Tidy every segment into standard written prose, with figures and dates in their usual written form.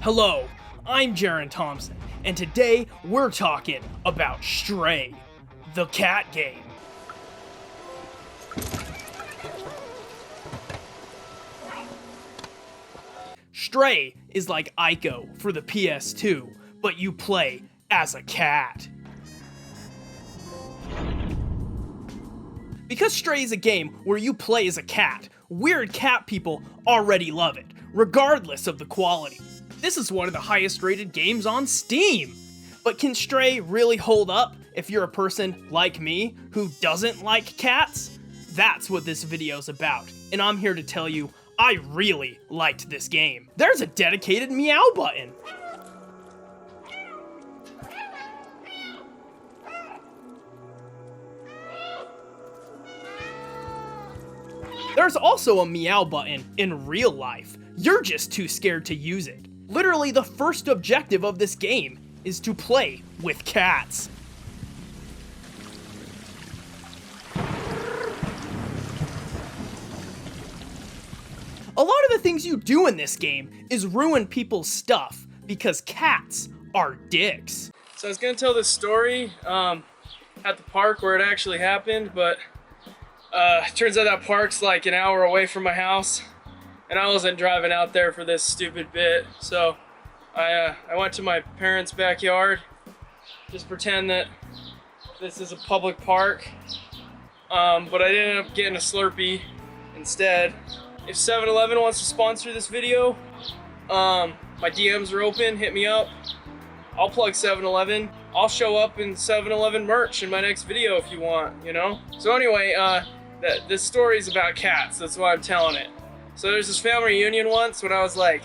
Hello, I'm Jaron Thompson, and today we're talking about Stray, the cat game. Stray is like Ico for the PS2, but you play as a cat. Because Stray is a game where you play as a cat, weird cat people already love it, regardless of the quality. This is one of the highest rated games on Steam. But can Stray really hold up if you're a person like me who doesn't like cats? That's what this video's about, and I'm here to tell you I really liked this game. There's a dedicated meow button. There's also a meow button in real life. You're just too scared to use it. Literally, the first objective of this game is to play with cats. A lot of the things you do in this game is ruin people's stuff because cats are dicks. So I was gonna tell this story at the park where it actually happened, but turns out that park's like an hour away from my house, and I wasn't driving out there for this stupid bit. So I went to my parents' backyard, just pretend that this is a public park, but I ended up getting a Slurpee instead. If 7-Eleven wants to sponsor this video, my DMs are open, hit me up. I'll plug 7-Eleven. I'll show up in 7-Eleven merch in my next video if you want, you know? So anyway, this story is about cats, that's why I'm telling it. So there's this family reunion once when I was like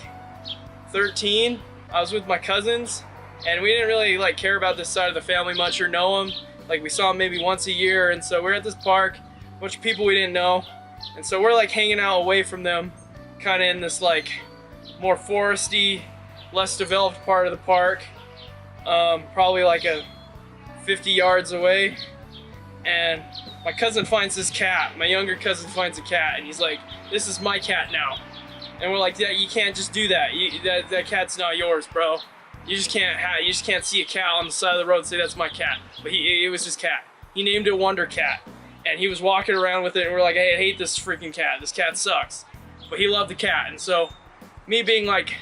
13. I was with my cousins, and we didn't really like care about this side of the family much or know them. Like, we saw them maybe once a year, and so we're at this park, a bunch of people we didn't know. And so we're like hanging out away from them, kind of in this like more foresty, less developed part of the park, probably like 50 yards away. And my cousin finds this cat, my younger cousin finds a cat, and he's like, "This is my cat now." And we're like, "Yeah, you can't just do that. That cat's not yours, bro. You just can't see a cat on the side of the road and say that's my cat." But it was his cat. He named it Wonder Cat. And he was walking around with it, and we're like, "Hey, I hate this freaking cat. This cat sucks." But he loved the cat, and so me being like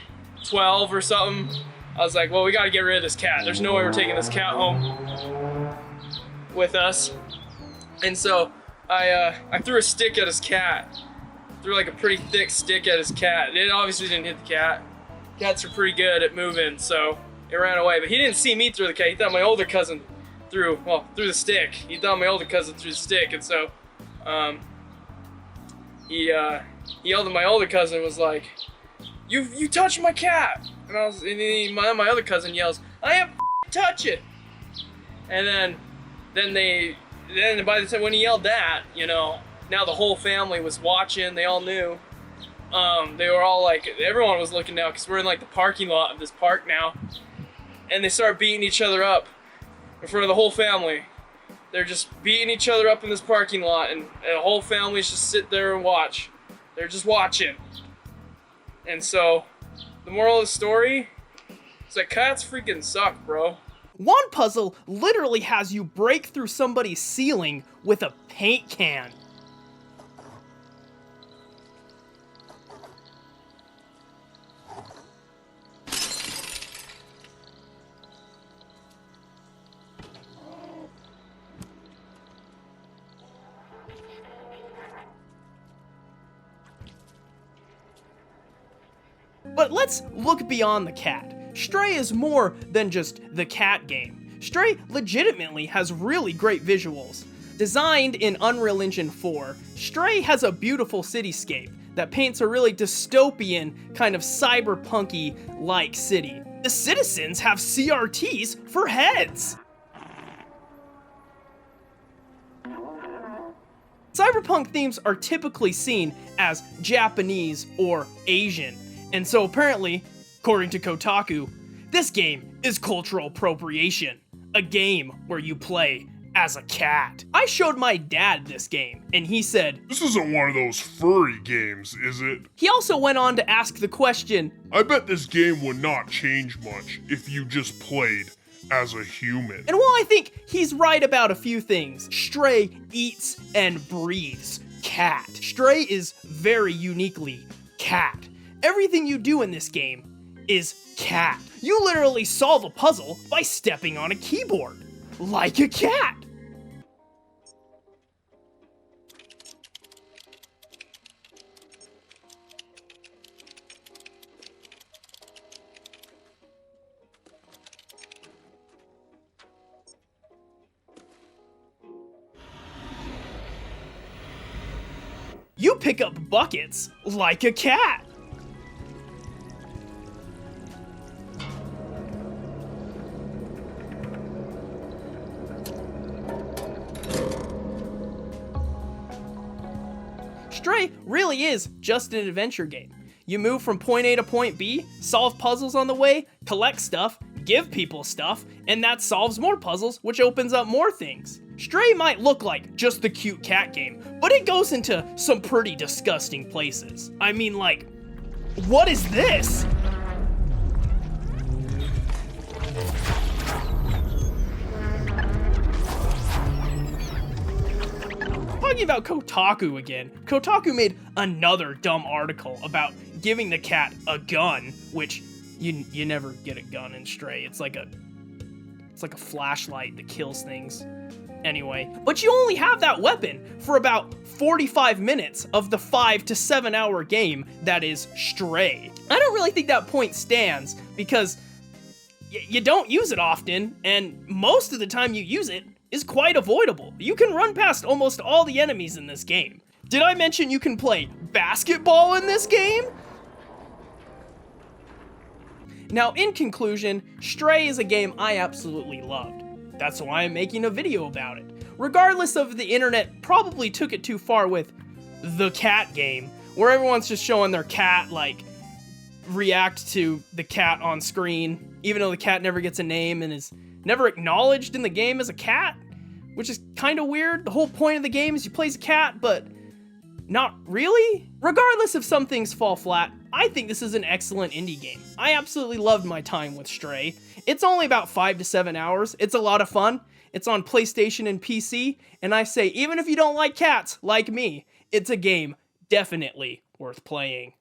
12 or something, I was like, "Well, we gotta get rid of this cat. There's no way we're taking this cat home with us." And so I threw a stick at his cat. Threw like a pretty thick stick at his cat. It obviously didn't hit the cat. Cats are pretty good at moving, so it ran away. But he didn't see me throw the cat. He thought my older cousin threw the stick. He thought my older cousin threw the stick, and so he yelled at my older cousin, was like, "You touched my cat!" And my other cousin yells, "I am touch it!" And then by the time when he yelled that, you know, now the whole family was watching. They all knew. They were all like, everyone was looking now because we're in like the parking lot of this park now, and they start beating each other up in front of the whole family. They're just beating each other up in this parking lot, and the whole family's just sit there and watch. They're just watching. And so, the moral of the story is that cats freaking suck, bro. One puzzle literally has you break through somebody's ceiling with a paint can. But let's look beyond the cat. Stray is more than just the cat game. Stray legitimately has really great visuals. Designed in Unreal Engine 4, Stray has a beautiful cityscape that paints a really dystopian, kind of cyberpunky-like city. The citizens have CRTs for heads! Cyberpunk themes are typically seen as Japanese or Asian, and so apparently, according to Kotaku, this game is cultural appropriation, a game where you play as a cat. I showed my dad this game, and he said, This isn't one of those furry games, is it? He also went on to ask the question, I bet this game would not change much if you just played as a human. and while I think he's right about a few things, Stray eats and breathes cat. Stray is very uniquely cat. Everything you do in this game is cat. You literally solve a puzzle by stepping on a keyboard, like a cat. You pick up buckets like a cat. Stray really is just an adventure game. You move from point A to point B, solve puzzles on the way, collect stuff, give people stuff, and that solves more puzzles, which opens up more things. Stray might look like just the cute cat game, but it goes into some pretty disgusting places. I mean, like, what is this? Talking about Kotaku again, Kotaku made another dumb article about giving the cat a gun, which you never get a gun in Stray. It's like a flashlight that kills things. Anyway, but you only have that weapon for about 45 minutes of the 5 to 7 hour game that is Stray. I don't really think that point stands because you don't use it often, and most of the time you use it is quite avoidable. You can run past almost all the enemies in this game. Did I mention you can play basketball in this game? Now, in conclusion, Stray is a game I absolutely loved. That's why I'm making a video about it. Regardless of the internet probably took it too far with the cat game, where everyone's just showing their cat, like, react to the cat on screen, even though the cat never gets a name and is never acknowledged in the game as a cat, which is kind of weird. The whole point of the game is you play as a cat, but not really? Regardless if some things fall flat, I think this is an excellent indie game. I absolutely loved my time with Stray. It's only about 5 to 7 hours. It's a lot of fun. It's on PlayStation and PC, and I say even if you don't like cats, like me, it's a game definitely worth playing.